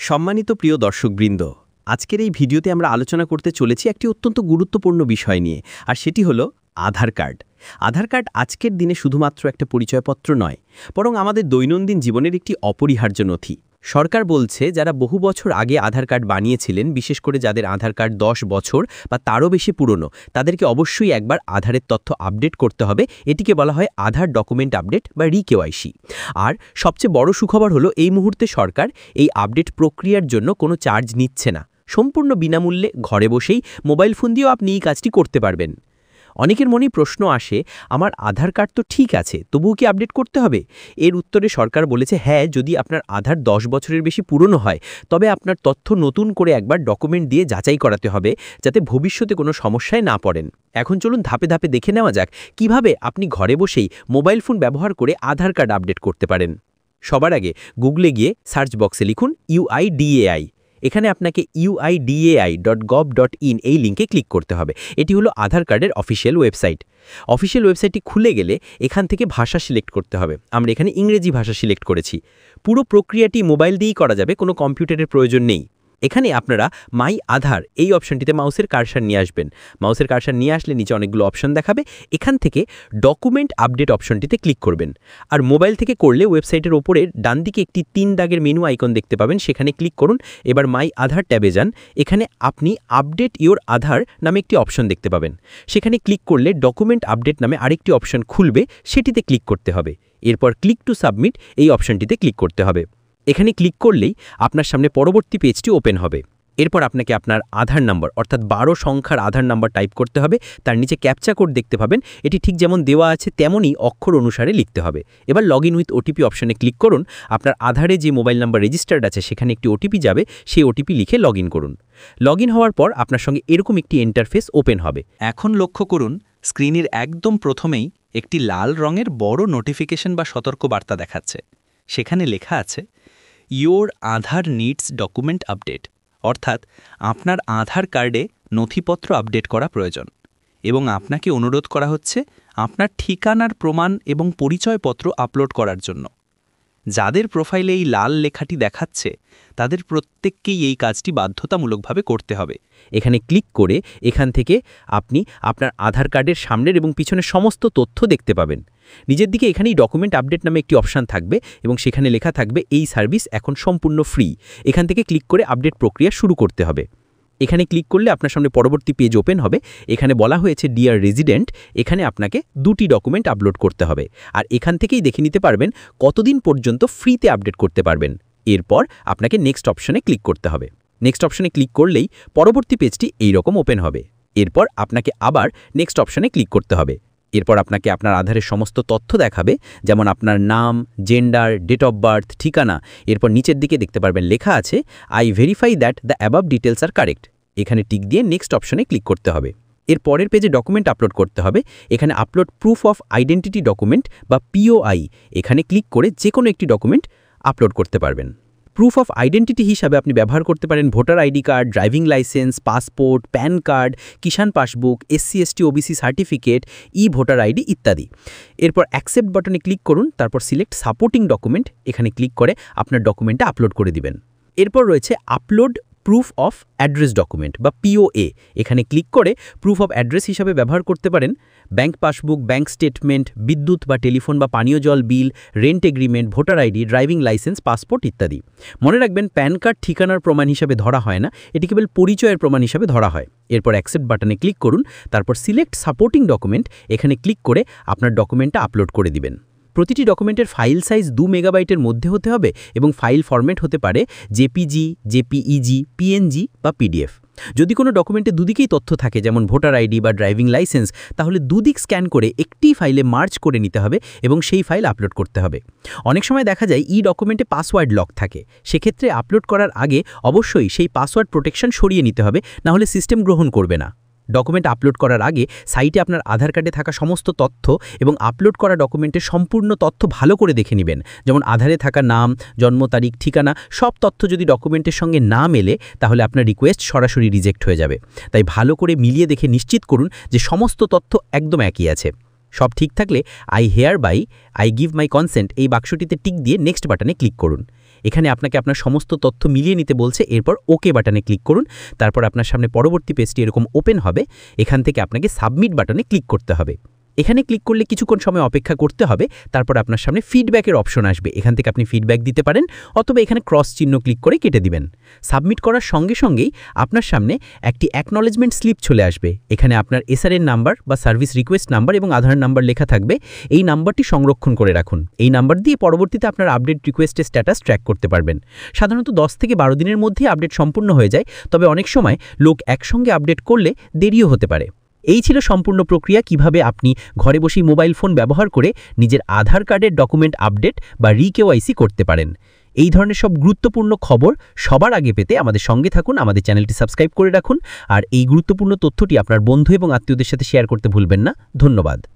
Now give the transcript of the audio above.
সম্মানিত প্রিয় দর্শকবৃন্দ, আজকের এই ভিডিওতে আমরা আলোচনা করতে চলেছি একটি অত্যন্ত গুরুত্বপূর্ণ বিষয় নিয়ে, আর সেটি হলো আধার কার্ড। আধার কার্ড আজকের দিনে শুধুমাত্র একটা পরিচয়পত্র নয়, বরং আমাদের দৈনন্দিন জীবনের একটি অপরিহার্য নথি। সরকার বলছে যারা বহু বছর আগে আধার কার্ড বানিয়েছিলেন, বিশেষ করে যাদের আধার কার্ড 10 বছর বা তারও বেশি পুরনো, তাদেরকে অবশ্যই একবার আধারের তথ্য আপডেট করতে হবে। এটিকে বলা হয় আধার ডকুমেন্ট আপডেট বা রি-কেওয়াইসি। আর সবচেয়ে বড় সুখবর হলো এই মুহূর্তে সরকার এই আপডেট প্রক্রিয়ার জন্য কোনো চার্জ নিচ্ছে না। সম্পূর্ণ বিনামূল্যে ঘরে বসেই মোবাইল ফোন দিয়েও আপনি এই কাজটি করতে পারবেন। অনেকের মনেই প্রশ্ন আসে, আমার আধার কার্ড তো ঠিক আছে, তবুও কি আপডেট করতে হবে? এর উত্তরে সরকার বলেছে, হ্যাঁ, যদি আপনার আধার 10 বছরের বেশি পুরনো হয়, তবে আপনার তথ্য নতুন করে একবার ডকুমেন্ট দিয়ে যাচাই করাতে হবে, যাতে ভবিষ্যতে কোনো সমস্যায় না পড়েন। এখন চলুন ধাপে ধাপে দেখে নেওয়া যাক কিভাবে আপনি ঘরে বসেই মোবাইল ফোন ব্যবহার করে আধার কার্ড আপডেট করতে পারেন। সবার আগে গুগলে গিয়ে সার্চ বক্সে লিখুন UIDAI। এখানে আপনাকে uidai.gov.in এই লিঙ্কে ক্লিক করতে হবে। এটি হলো আধার কার্ডের অফিসিয়াল ওয়েবসাইট। অফিসিয়াল ওয়েবসাইটটি খুলে গেলে এখান থেকে ভাষা সিলেক্ট করতে হবে। আমরা এখানে ইংরেজি ভাষা সিলেক্ট করেছি। পুরো প্রক্রিয়াটি মোবাইল দিয়েই করা যাবে, কোনো কম্পিউটারের প্রয়োজন নেই। এখানে আপনারা মাই আধার এই অপশনটিতে মাউসের কার্সার নিয়ে আসবেন। মাউসের কার্সার নিয়ে আসলে নিচে অনেকগুলো অপশন দেখাবে। এখান থেকে ডকুমেন্ট আপডেট অপশনটিতে ক্লিক করবেন। আর মোবাইল থেকে করলে ওয়েবসাইটের ওপরের ডান দিকে একটি 3 দাগের মেনু আইকন দেখতে পাবেন, সেখানে ক্লিক করুন। এবার মাই আধার ট্যাবে যান। এখানে আপনি আপডেট ইওর আধার নামে একটি অপশন দেখতে পাবেন। সেখানে ক্লিক করলে ডকুমেন্ট আপডেট নামে আরেকটি অপশন খুলবে, সেটিতে ক্লিক করতে হবে। এরপর ক্লিক টু সাবমিট এই অপশনটিতে ক্লিক করতে হবে। এখানে ক্লিক করলেই আপনার সামনে পরবর্তী পেজটি ওপেন হবে। এরপর আপনাকে আপনার আধার নাম্বার অর্থাৎ 12 সংখ্যার আধার নাম্বার টাইপ করতে হবে। তার নিচে ক্যাপচা কোড দেখতে পাবেন, এটি ঠিক যেমন দেওয়া আছে তেমনই অক্ষর অনুসারে লিখতে হবে। এবার লগ ইন উইথ ওটিপি অপশনে ক্লিক করুন। আপনার আধারে যে মোবাইল নাম্বার রেজিস্টার্ড আছে সেখানে একটি ওটিপি যাবে, সেই ওটিপি লিখে লগ ইন করুন। লগ ইন হওয়ার পর আপনার সঙ্গে এরকম একটি ইন্টারফেস ওপেন হবে। এখন লক্ষ্য করুন, স্ক্রিনের একদম প্রথমেই একটি লাল রঙের বড় নোটিফিকেশন বা সতর্কবার্তা দেখাচ্ছে। সেখানে লেখা আছে your Aadhaar needs document update, অর্থাৎ আপনার আধার কার্ডে নথিপত্র আপডেট করা প্রয়োজন এবং আপনাকে অনুরোধ করা হচ্ছে আপনার ঠিকানার প্রমাণ এবং পরিচয়পত্র আপলোড করার জন্য। যাদের প্রোফাইলে এই লাল লেখাটি দেখাচ্ছে তাদের প্রত্যেককেই এই কাজটি বাধ্যতামূলকভাবে করতে হবে। এখানে ক্লিক করে এখান থেকে আপনি আপনার আধার কার্ডের সামনের এবং পিছনের সমস্ত তথ্য দেখতে পাবেন। নিজের দিকে এখানেই ডকুমেন্ট আপডেট নামে একটি অপশান থাকবে এবং সেখানে লেখা থাকবে এই সার্ভিস এখন সম্পূর্ণ ফ্রি। এখান থেকে ক্লিক করে আপডেট প্রক্রিয়া শুরু করতে হবে। এখানে ক্লিক করলে আপনার সামনে পরবর্তী পেজ ওপেন হবে। এখানে বলা হয়েছে ডিয়ার রেজিডেন্ট, এখানে আপনাকে 2টি ডকুমেন্ট আপলোড করতে হবে। আর এখান থেকেই দেখে নিতে পারবেন কতদিন পর্যন্ত ফ্রিতে আপডেট করতে পারবেন। এরপর আপনাকে নেক্সট অপশনে ক্লিক করতে হবে। নেক্সট অপশনে ক্লিক করলেই পরবর্তী পেজটি এইরকম ওপেন হবে। এরপর আপনাকে আবার নেক্সট অপশনে ক্লিক করতে হবে। এরপর আপনাকে আপনার আধারের সমস্ত তথ্য দেখাবে, যেমন আপনার নাম, জেন্ডার, ডেট অফ বার্থ, ঠিকানা। এরপর নিচের দিকে দেখতে পারবেন লেখা আছে I verify that the above details are correct. এখানে টিক দিয়ে নেক্সট অপশনে ক্লিক করতে হবে। এর পরের পেজে ডকুমেন্ট আপলোড করতে হবে। এখানে upload proof of identity document বা POI, এখানে ক্লিক করে যে কোনো একটি ডকুমেন্ট আপলোড করতে পারবেন। প্রুফ অফ আইডেন্টিটি হিসাবে আপনি ব্যবহার করতে পারেন voter ID card, driving licence, passport, PAN card, Kisan passbook, SC/ST OBC certificate, voter ID ইত্যাদি। এরপর অ্যাকসেপ্ট বাটনে ক্লিক করুন, তারপর সিলেক্ট সাপোর্টিং ডকুমেন্ট, এখানে ক্লিক করে আপনার ডকুমেন্টটা আপলোড করে দিবেন। এরপর রয়েছে upload proof of address document বা POA, এখানে ক্লিক করে প্রুফ অফ অ্যাড্রেস হিসাবে ব্যবহার করতে পারেন ব্যাংক পাসবুক, ব্যাংক স্টেটমেন্ট, বিদ্যুৎ বা টেলিফোন বা পানীয় জল bill, rent agreement, voter ID, driving licence, passport ইত্যাদি। মনে রাখবেন, প্যান কার্ড ঠিকানার প্রমাণ হিসাবে ধরা হয় না, এটি কেবল পরিচয়ের প্রমাণ হিসাবে ধরা হয়। এরপর অ্যাকসেপ্ট বাটনে ক্লিক করুন, তারপর সিলেক্ট সাপোর্টিং ডকুমেন্ট, এখানে ক্লিক করে আপনার ডকুমেন্টটা আপলোড করে দিবেন। প্রতিটি ডকুমেন্টের ফাইল সাইজ 2 মেগাবাইটের মধ্যে হতে হবে এবং ফাইল ফরম্যাট হতে পারে JPG, JPEG, PNG বা PDF। যদি কোনো ডকুমেন্টে দুদিকেই তথ্য থাকে, যেমন ভোটার আইডি বা ড্রাইভিং লাইসেন্স, তাহলে দুদিক স্ক্যান করে একটি ফাইলে মার্জ করে নিতে হবে এবং সেই ফাইল আপলোড করতে হবে। অনেক সময় দেখা যায় ডকুমেন্টে পাসওয়ার্ড লক থাকে, সেক্ষেত্রে আপলোড করার আগে অবশ্যই সেই পাসওয়ার্ড প্রোটেকশন সরিয়ে নিতে হবে, নাহলে সিস্টেম গ্রহণ করবে না। ডকুমেন্ট আপলোড করার আগে সাইটে আপনার আধার কার্ডে থাকা সমস্ত তথ্য এবং আপলোড করা ডকুমেন্টের সম্পূর্ণ তথ্য ভালো করে দেখে নেবেন, যেমন আধারে থাকা নাম, জন্ম তারিখ, ঠিকানা, সব তথ্য যদি ডকুমেন্টের সঙ্গে না মেলে তাহলে আপনার রিকোয়েস্ট সরাসরি রিজেক্ট হয়ে যাবে। তাই ভালো করে মিলিয়ে দেখে নিশ্চিত করুন যে সমস্ত তথ্য একদম একই আছে। সব ঠিক থাকলে আই গিভ মাই কনসেন্ট এই বাক্সটিতে টিক দিয়ে নেক্সট বাটনে ক্লিক করুন। এখানে আপনাকে আপনার সমস্ত তথ্য মিলিয়ে নিতে বলছে, এরপর ওকে বাটনে ক্লিক করুন। তারপর আপনার সামনে পরবর্তী পেজটি এরকম ওপেন হবে। এখান থেকে আপনাকে সাবমিট বাটনে ক্লিক করতে হবে। এখানে ক্লিক করলে কিছুক্ষণ সময় অপেক্ষা করতে হবে। তারপর আপনার সামনে ফিডব্যাকের অপশন আসবে, এখান থেকে আপনি ফিডব্যাক দিতে পারেন অথবা এখানে ক্রস চিহ্ন ক্লিক করে কেটে দিবেন। সাবমিট করার সঙ্গে সঙ্গেই আপনার সামনে একটি অ্যাকনলেজমেন্ট স্লিপ চলে আসবে। এখানে আপনার এসআরএন নাম্বার বা সার্ভিস রিকোয়েস্ট নাম্বার এবং আধার নাম্বার লেখা থাকবে। এই নাম্বারটি সংরক্ষণ করে রাখুন। এই নাম্বার দিয়ে পরবর্তীতে আপনার আপডেট রিকোয়েস্টের স্ট্যাটাস ট্র্যাক করতে পারবেন। সাধারণত 10 থেকে 12 দিনের মধ্যেই আপডেট সম্পূর্ণ হয়ে যায়, তবে অনেক সময় লোক একসঙ্গে আপডেট করলে দেরিও হতে পারে। এই ছিল সম্পূর্ণ প্রক্রিয়া, কিভাবে আপনি ঘরে বসেই মোবাইল ফোন ব্যবহার করে নিজের আধার কার্ডের ডকুমেন্ট আপডেট বা রি-কেওয়াইসি করতে পারেন। এই ধরনের সব গুরুত্বপূর্ণ খবর সবার আগে পেতে আমাদের সঙ্গে থাকুন, আমাদের চ্যানেলটি সাবস্ক্রাইব করে রাখুন, আর এই গুরুত্বপূর্ণ তথ্যটি আপনার বন্ধু এবং আত্মীয়দের সাথে শেয়ার করতে ভুলবেন না। ধন্যবাদ।